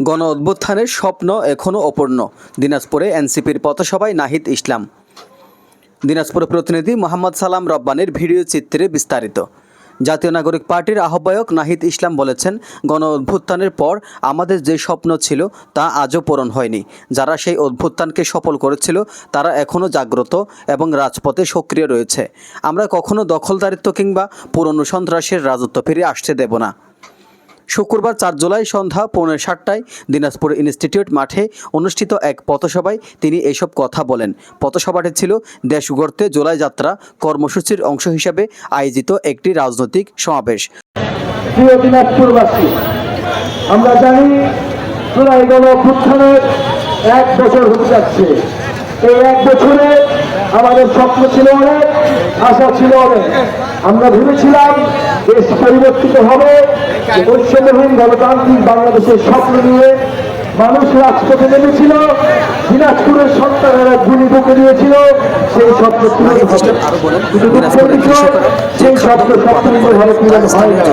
গণ অভ্যুত্থানের স্বপ্ন এখনও অপূর্ণ। দিনাজপুরে এনসিপির পথসভায় নাহিদ ইসলাম। দিনাজপুর প্রতিনিধি মোহাম্মদ সালাম রব্বানির ভিডিও চিত্রে বিস্তারিত। জাতীয় নাগরিক পার্টির আহ্বায়ক নাহিদ ইসলাম বলেছেন, গণ অভ্যুত্থানের পর আমাদের যে স্বপ্ন ছিল তা আজও পূরণ হয়নি। যারা সেই অভ্যুত্থানকে সফল করেছিল তারা এখনও জাগ্রত এবং রাজপথে সক্রিয় রয়েছে। আমরা কখনো দখলদারিত্ব কিংবা পুরনো সন্ত্রাসের রাজত্ব ফিরে আসতে দেব না। শুক্রবার 4 জুলাই সন্ধ্যা 7:45টায় দিনাজপুর ইনস্টিটিউট মাঠে অনুষ্ঠিত এক পথসভায় তিনি এসব কথা বলেন। পথসভাটি ছিল দেশ গড়তে জুলাই যাত্রা কর্মসূচির অংশ হিসেবে আয়োজিত একটি রাজনৈতিক সমাবেশ। প্রিয় দিনাজপুরবাসী, আমরা জানি জুলাই গণ অভ্যুত্থানের 1 বছর হতে যাচ্ছে। এই 1 বছরে আমাদের স্বপ্ন ছিল অনেক, আশা ছিল অনেক। আমরা ভেবেছিলাম দেশ পরিবর্তিত হবে, বৈষম্যহীন গণতান্ত্রিক বাংলাদেশের স্বপ্ন নিয়ে মানুষ রাজপথে নেমেছিল। দিনাজপুরের সন্তানেরা গুলি বুকে দিয়েছিল, সেই স্বপ্ন সেই স্বপ্ন স্বপ্নভাবে পূরণ হয় না।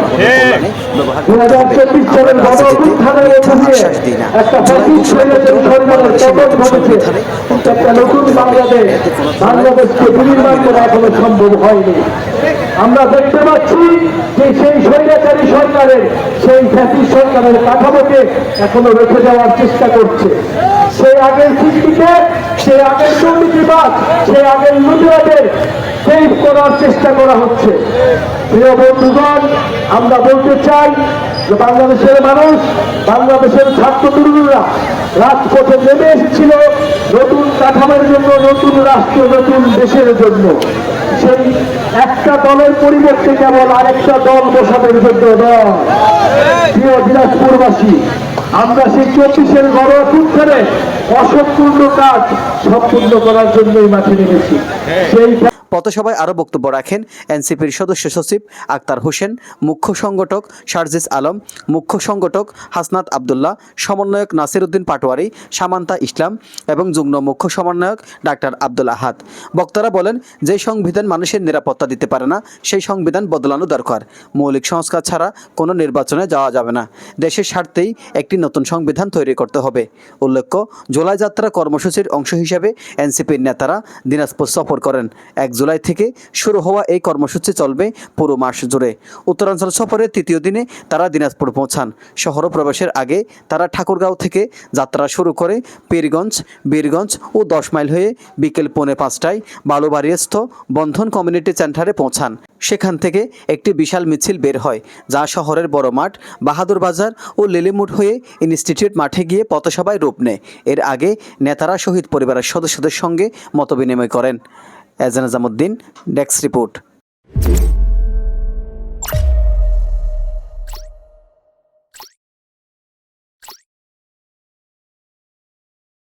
2024 সালের গণ অভ্যুত্থানের একটা একটা নতুন বাংলাদেশকে বিনির্মাণ করা এখনো সম্ভব হয়নি। আমরা দেখতে পাচ্ছি যে সেই স্বৈরাচারী সরকারের, সেই ফ্যাসিস্ট সরকারের কাঠামোকে এখনো রেখে দেওয়ার চেষ্টা করছে। সেই আগের সৃষ্টিকে, সেই আগের দুর্নীতিবাদ, সেই আগের লুটেরাদের সেভ করার চেষ্টা করা হচ্ছে। প্রিয় বন্ধুগণ, আমরা বলতে চাই যে বাংলাদেশের মানুষ, বাংলাদেশের ছাত্র তরুণরা রাজপথে নেমে এসেছিল নতুন কাঠামোর জন্য, নতুন রাষ্ট্র, নতুন দেশের জন্য। সেই একটা দলের পরিবর্তে কেবল আরেকটা দল বসানোর জন্য নয়। প্রিয় দিনাজপুরবাসী, আমরা সেই 24-এর গণ অভ্যুত্থানে অসম্পূর্ণ কাজ সম্পূর্ণ করার জন্যই মাঠে নেমেছি। সেই পথসভায় আরও বক্তব্য রাখেন এনসিপির সদস্য সচিব আক্তার হোসেন, মুখ্য সংগঠক শারজিস আলম, মুখ্য সংগঠক হাসনাত আবদুল্লাহ, সমন্বয়ক নাসির উদ্দিন পাটোয়ারি, সামান্তা ইসলাম এবং যুগ্ম মুখ্য সমন্বয়ক ডাক্তার আব্দুল আহাদ। বক্তারা বলেন, যে সংবিধান মানুষের নিরাপত্তা দিতে পারে না সেই সংবিধান বদলানো দরকার। মৌলিক সংস্কার ছাড়া কোনো নির্বাচনে যাওয়া যাবে না। দেশের স্বার্থেই একটি নতুন সংবিধান তৈরি করতে হবে। উল্লেখ্য, জুলাই যাত্রা কর্মসূচির অংশ হিসেবে এনসিপির নেতারা দিনাজপুর সফর করেন। 1 জুলাই থেকে শুরু হওয়া এই কর্মসূচি চলবে পুরো মাস জুড়ে। উত্তরাঞ্চল সফরের 3য় দিনে তারা দিনাজপুর পৌঁছান। শহর প্রবেশের আগে তারা ঠাকুরগাঁও থেকে যাত্রা শুরু করে পীরগঞ্জ, বীরগঞ্জ ও 10 মাইল হয়ে বিকেল 4:45টায় বালুবাড়িয়াস্থ বন্ধন কমিউনিটি সেন্টারে পৌঁছান। সেখান থেকে একটি বিশাল মিছিল বের হয়, যা শহরের বড় মাঠ, বাহাদুর বাজার ও লিলিমুড হয়ে ইনস্টিটিউট মাঠে গিয়ে পথসভায় রূপ নেয়। এর আগে নেতারা শহীদ পরিবারের সদস্যদের সঙ্গে মতবিনিময় করেন। এজান নিজামুদ্দিন, ডেস্ক রিপোর্ট।